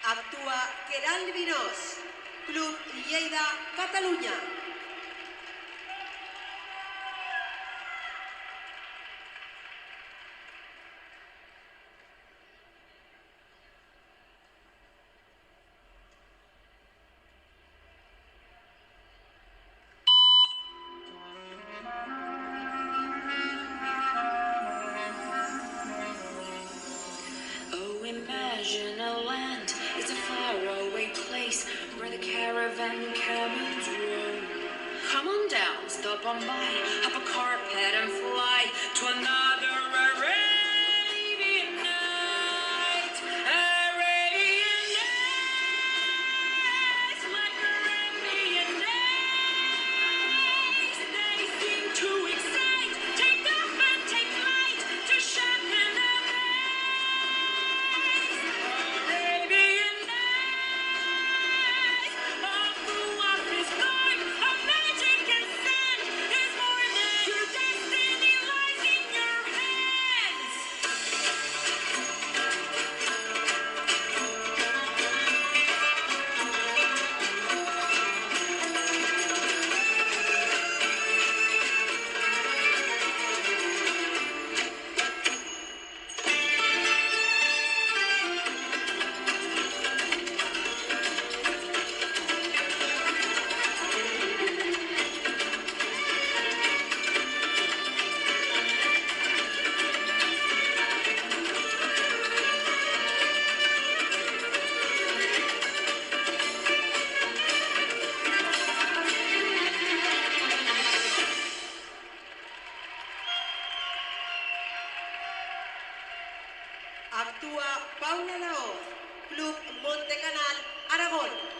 Actua Queralt Vinós, Club Lleida, Catalunya. Imagine a land, it's a faraway place where the caravan cabins roam. Come on down, stop on by, hop a carpet and fly to another Arabian night. Arabian nights, like Arabian nights. They seem to excite. Take off and take flight to shock and Actua Paula Laoz, Club Montecanal, Aragón.